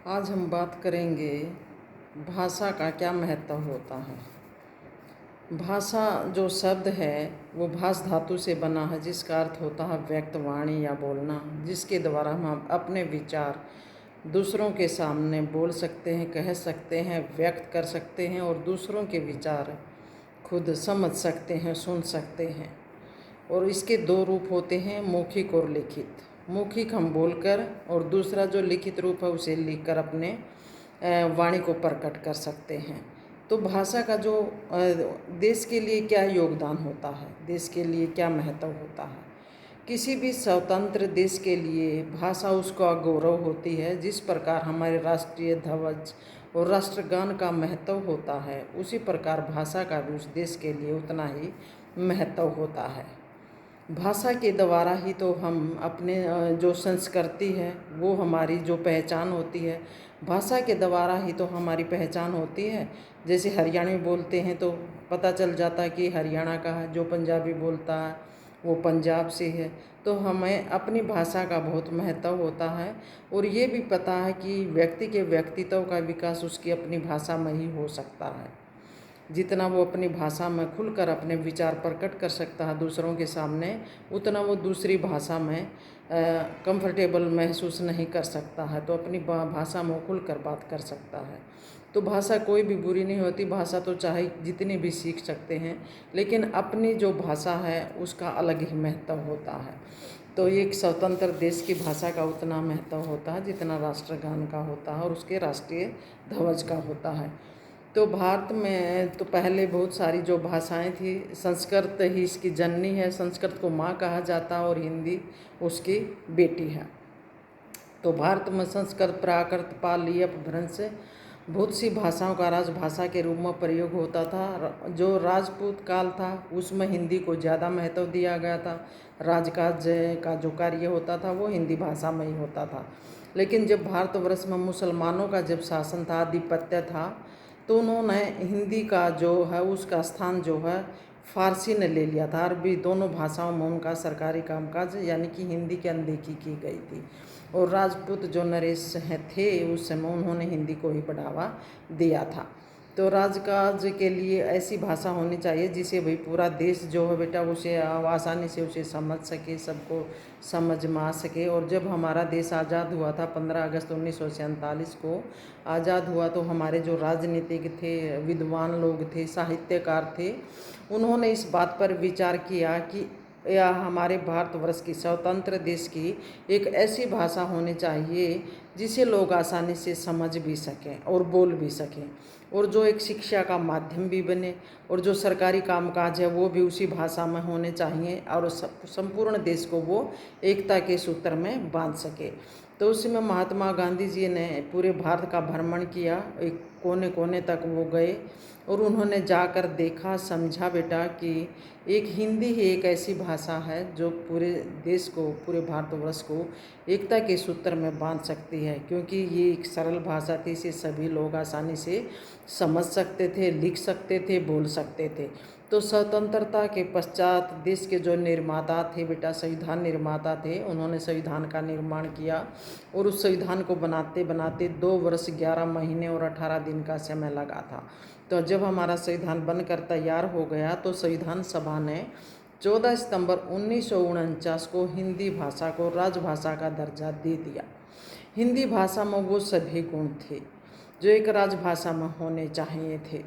आज हम बात करेंगे भाषा का क्या महत्व होता है। भाषा जो शब्द है वो भाष धातु से बना है, जिसका अर्थ होता है व्यक्त, वाणी या बोलना, जिसके द्वारा हम अपने विचार दूसरों के सामने बोल सकते हैं, कह सकते हैं, व्यक्त कर सकते हैं और दूसरों के विचार खुद समझ सकते हैं, सुन सकते हैं। और इसके दो रूप होते हैं, मौखिक और लिखित। मौखिक हम बोलकर और दूसरा जो लिखित रूप है उसे लिखकर अपने वाणी को प्रकट कर सकते हैं। तो भाषा का जो देश के लिए क्या योगदान होता है, देश के लिए क्या महत्व होता है। किसी भी स्वतंत्र देश के लिए भाषा उसका गौरव होती है। जिस प्रकार हमारे राष्ट्रीय ध्वज और राष्ट्रगान का महत्व होता है, उसी प्रकार भाषा का भी उस देश के लिए उतना ही महत्व होता है। भाषा के द्वारा ही तो हम अपने जो संस्कृति है वो हमारी जो पहचान होती है, भाषा के द्वारा ही तो हमारी पहचान होती है। जैसे हरियाणवी बोलते हैं तो पता चल जाता है कि हरियाणा का है, जो पंजाबी बोलता है वो पंजाब से है। तो हमें अपनी भाषा का बहुत महत्व होता है। और ये भी पता है कि व्यक्ति के व्यक्तित्व का विकास उसकी अपनी भाषा में ही हो सकता है। जितना वो अपनी भाषा में खुलकर अपने विचार प्रकट कर सकता है दूसरों के सामने, उतना वो दूसरी भाषा में कंफर्टेबल महसूस नहीं कर सकता है। तो अपनी भाषा में खुलकर बात कर सकता है। तो भाषा कोई भी बुरी नहीं होती। भाषा तो चाहे जितनी भी सीख सकते हैं, लेकिन अपनी जो भाषा है उसका अलग ही महत्व होता है। तो एक स्वतंत्र देश की भाषा का उतना महत्व होता है जितना राष्ट्रगान का होता है और उसके राष्ट्रीय ध्वज का होता है। तो भारत में तो पहले बहुत सारी जो भाषाएं थी, संस्कृत ही इसकी जननी है। संस्कृत को माँ कहा जाता है और हिंदी उसकी बेटी है। तो भारत में संस्कृत, प्राकृत, पाली, अपभ्रंश बहुत सी भाषाओं का राजभाषा के रूप में प्रयोग होता था। जो राजपूत काल था उसमें हिंदी को ज़्यादा महत्व दिया गया था। राजकाज का जो कार्य होता था वो हिंदी भाषा में ही होता था। लेकिन जब भारतवर्ष में मुसलमानों का जब शासन था, आधिपत्य था, तो उन्होंने हिंदी का जो है उसका स्थान जो है फारसी ने ले लिया था। अरबी दोनों भाषाओं में उनका सरकारी कामकाज यानी कि हिंदी की अनदेखी की गई थी। और राजपूत जो नरेश थे उस समय उन्होंने हिंदी को ही बढ़ावा दिया था। तो राजकाज के लिए ऐसी भाषा होनी चाहिए जिसे भाई पूरा देश जो है बेटा उसे आसानी से उसे समझ सके, सबको समझ में आ सके। और जब हमारा देश आज़ाद हुआ था 15 अगस्त 1947 को आज़ाद हुआ, तो हमारे जो राजनीतिक थे, विद्वान लोग थे, साहित्यकार थे, उन्होंने इस बात पर विचार किया कि या हमारे भारतवर्ष की स्वतंत्र देश की एक ऐसी भाषा होनी चाहिए जिसे लोग आसानी से समझ भी सकें और बोल भी सकें, और जो एक शिक्षा का माध्यम भी बने, और जो सरकारी कामकाज है वो भी उसी भाषा में होने चाहिए, और संपूर्ण देश को वो एकता के सूत्र में बांध सके। तो उसमें महात्मा गांधी जी ने पूरे भारत का भ्रमण किया, एक कोने कोने तक वो गए और उन्होंने जाकर देखा, समझा बेटा कि एक हिंदी ही एक ऐसी भाषा है जो पूरे देश को, पूरे भारतवर्ष को एकता के सूत्र में बांध सकती है। क्योंकि ये एक सरल भाषा थी, इसे सभी लोग आसानी से समझ सकते थे, लिख सकते थे, बोल सकते थे। तो स्वतंत्रता के पश्चात देश के जो निर्माता थे बेटा, संविधान निर्माता थे, उन्होंने संविधान का निर्माण किया और उस संविधान को बनाते बनाते 2 वर्ष 11 महीने और 18 दिन का समय लगा था। तो जब हमारा संविधान बनकर तैयार हो गया तो संविधान सभा ने 14 सितंबर 1949 को हिंदी भाषा को राजभाषा का दर्जा दे दिया। हिंदी भाषा में वो सभी गुण थे जो एक राजभाषा में होने चाहिए थे।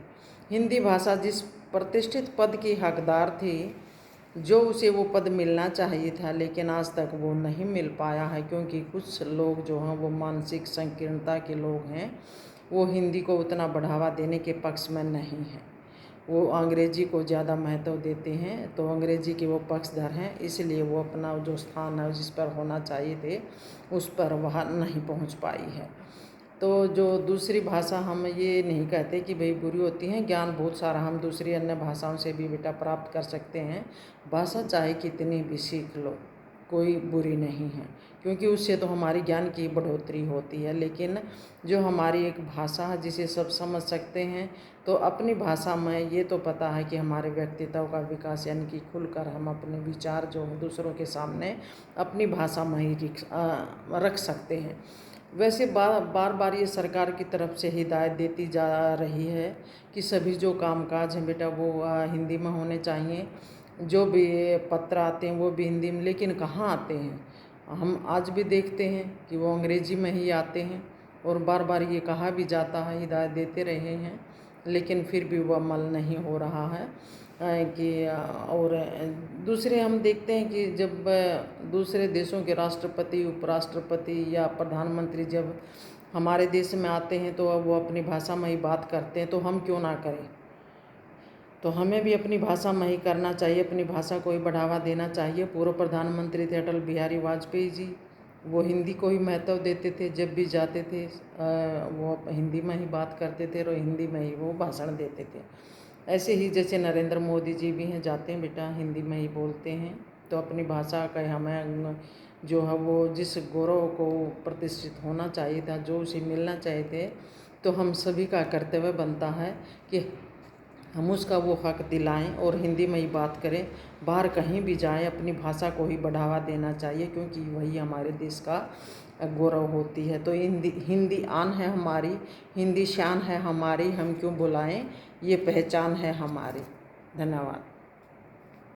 हिंदी भाषा जिस प्रतिष्ठित पद की हकदार थी, जो उसे वो पद मिलना चाहिए था, लेकिन आज तक वो नहीं मिल पाया है। क्योंकि कुछ लोग जो हैं वो मानसिक संकीर्णता के लोग हैं, वो हिंदी को उतना बढ़ावा देने के पक्ष में नहीं हैं, वो अंग्रेजी को ज़्यादा महत्व देते हैं। तो अंग्रेजी के वो पक्षधर हैं, इसलिए वो अपना जो स्थान है जिस पर होना चाहिए थे उस पर वह नहीं पहुंच पाई है। तो जो दूसरी भाषा, हम ये नहीं कहते कि भाई बुरी होती हैं, ज्ञान बहुत सारा हम दूसरी अन्य भाषाओं से भी बेटा प्राप्त कर सकते हैं। भाषा चाहे कितनी भी सीख लो, कोई बुरी नहीं है, क्योंकि उससे तो हमारी ज्ञान की बढ़ोतरी होती है। लेकिन जो हमारी एक भाषा है जिसे सब समझ सकते हैं, तो अपनी भाषा में ये तो पता है कि हमारे व्यक्तित्व का विकास, यानी कि खुलकर हम अपने विचार जो दूसरों के सामने अपनी भाषा में ही रख सकते हैं। वैसे बार बार ये सरकार की तरफ से हिदायत देती जा रही है कि सभी जो कामकाज हैं बेटा वो हिंदी में होने चाहिए, जो भी पत्र आते हैं वो भी हिंदी में, लेकिन कहाँ आते हैं। हम आज भी देखते हैं कि वो अंग्रेजी में ही आते हैं, और बार बार ये कहा भी जाता है, हिदायत देते रहे हैं, लेकिन फिर भी वो अमल नहीं हो रहा है कि और दूसरे हम देखते हैं कि जब दूसरे देशों के राष्ट्रपति, उपराष्ट्रपति या प्रधानमंत्री जब हमारे देश में आते हैं तो अब वो अपनी भाषा में ही बात करते हैं, तो हम क्यों ना करें। तो हमें भी अपनी भाषा में ही करना चाहिए, अपनी भाषा को ही बढ़ावा देना चाहिए। पूर्व प्रधानमंत्री थे अटल बिहारी वाजपेयी जी, वो हिंदी को ही महत्व देते थे। जब भी जाते थे वो हिंदी में ही बात करते थे और हिंदी में ही वो भाषण देते थे। ऐसे ही जैसे नरेंद्र मोदी जी भी हैं, जाते हैं बेटा हिंदी में ही बोलते हैं। तो अपनी भाषा का हमें जो है वो जिस गौरव को प्रतिष्ठित होना चाहिए था, जो उसे मिलना चाहिए थे, तो हम सभी का कर्तव्य बनता है कि हम उसका वो हक दिलाएं और हिंदी में ही बात करें। बाहर कहीं भी जाएं अपनी भाषा को ही बढ़ावा देना चाहिए, क्योंकि वही हमारे देश का गौरव होती है। तो हिंदी आन है हमारी, हिंदी शान है हमारी, हम क्यों बुलाएं, ये पहचान है हमारी। धन्यवाद।